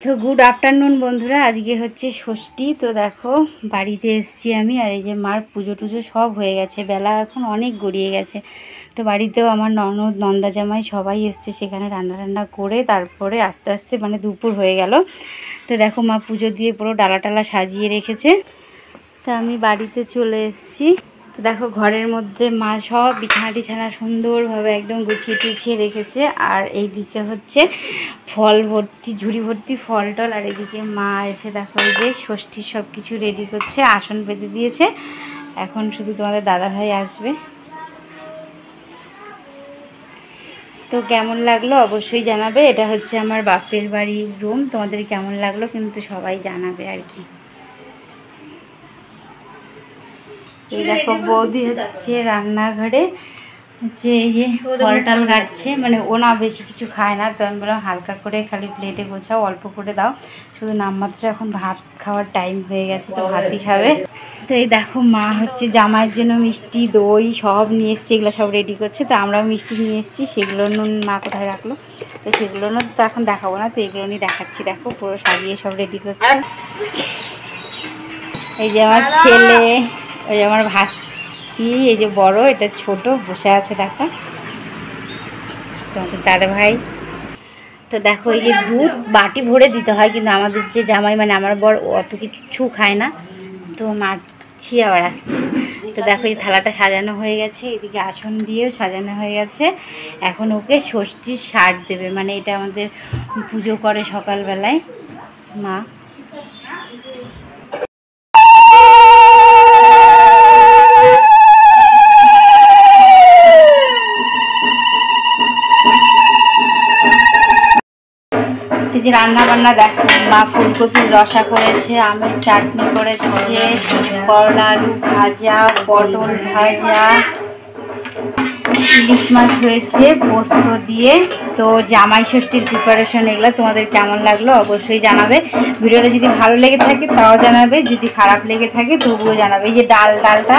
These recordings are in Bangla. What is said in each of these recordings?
তো গুড আফটারনুন বন্ধুরা, আজকে হচ্ছে ষষ্ঠী। তো দেখো বাড়িতে এসেছি আমি, আর এই যে মার পুজো টুজো সব হয়ে গেছে, বেলা এখন অনেক গড়িয়ে গেছে। তো বাড়িতেও আমার ননদ নন্দা জামাই সবাই এসছে, সেখানে রান্না টান্না করে তারপরে আস্তে আস্তে মানে দুপুর হয়ে গেল। তো দেখো মা পুজো দিয়ে পুরো ডালা টালা সাজিয়ে রেখেছে। তো আমি বাড়িতে চলে এসেছি। তো দেখো ঘরের মধ্যে মা সব বিছানা টিছানা সুন্দরভাবে একদম গুছিয়ে টুছিয়ে রেখেছে। আর এইদিকে হচ্ছে ফল ভর্তি, ঝুড়ি ভর্তি ফল টল। আর এদিকে মা এসে দেখো এই যে ষষ্ঠীর সব কিছু রেডি করছে, আসন পেতে দিয়েছে। এখন শুধু তোমাদের দাদাভাই আসবে। তো কেমন লাগলো অবশ্যই জানাবে। এটা হচ্ছে আমার বাপের বাড়ির রুম। তোমাদের কেমন লাগলো কিন্তু সবাই জানাবে আর কি। এই দেখো বৌদি হচ্ছে রান্নাঘরে হচ্ছে এই যে ফল টাল কাটছে। মানে ও না বেশি কিছু খায় না, তো আমি বললাম হালকা করে খালি প্লেটে গোছাও, অল্প করে দাও, শুধু নামমাত্র এখন ভাত খাওয়ার টাইম হয়ে গেছে, তো ভাতই খাবে। তো এই দেখো মা হচ্ছে জামাইয়ের জন্য মিষ্টি দই সব নিয়ে এসছে, এগুলো সব রেডি করছে। তো আমরাও মিষ্টি নিয়ে এসেছি, সেগুলো নুন মা কোথায় রাখলো, তো সেগুলো তো এখন দেখাবো না, তো এগুলো নিয়ে দেখাচ্ছি। দেখো পুরো সাজিয়ে সব রেডি করছে। এই যে আমার ছেলে, ওই যে আমার ভাস্তি, এই যে বড়, এটা ছোট বসে আছে দেখো, তোমাদের দাদা ভাই। তো দেখো এই যে দুধ বাটি ভরে দিতে হয়, কিন্তু আমাদের যে জামাই মানে আমার বর অত কিছু খায় না, তো মাছি আবার আসছে। তো দেখো এই থালাটা সাজানো হয়ে গেছে, এদিকে আসন দিয়েও সাজানো হয়ে গেছে। এখন ওকে ষষ্ঠীর শার্ট দেবে, মানে এটা আমাদের পুজো করে সকালবেলায় মা। যে রান্না বান্না দেখো, মা ফুলকপির রসা করেছে, আমের চাটনি করেছে, করলা আলু ভাজা, পটল ভাজা, ইলিশ মাছ হয়েছে পোস্ত দিয়ে। তো জামাই ষষ্ঠীর প্রিপারেশন এগুলো। তোমাদের কেমন লাগলো অবশ্যই জানাবে। ভিডিওটা যদি ভালো লেগে থাকে তাও জানাবে, যদি খারাপ লেগে থাকে তবুও জানাবে। এই যে ডালটা,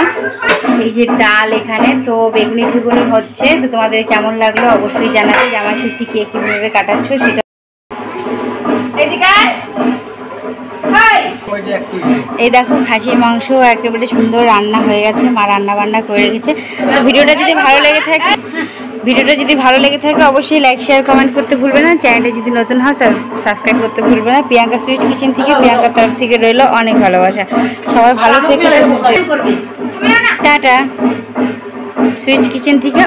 এই যে ডাল এখানে তো বেগুনি ঠেগুনি হচ্ছে। তো তোমাদের কেমন লাগলো অবশ্যই জানাবে। জামাই ষষ্ঠী কে কীভাবে কাটাচ্ছ সেটা। এই দেখো খাসির মাংস একেবারে সুন্দর রান্না হয়ে গেছে, মা রান্না বান্না করে রেখেছে। তো ভিডিওটা যদি ভালো লেগে থাকে অবশ্যই লাইক শেয়ার কমেন্ট করতে ভুলবে না। চ্যানেলটা যদি নতুন হয় সাবস্ক্রাইব করতে ভুলবে না। প্রিয়াঙ্কা সুইট কিচেন থেকে, প্রিয়াঙ্কার তরফ থেকে রইল অনেক ভালোবাসা। সবাই ভালো থেকে টাটা। সুইট কিচেন থেকে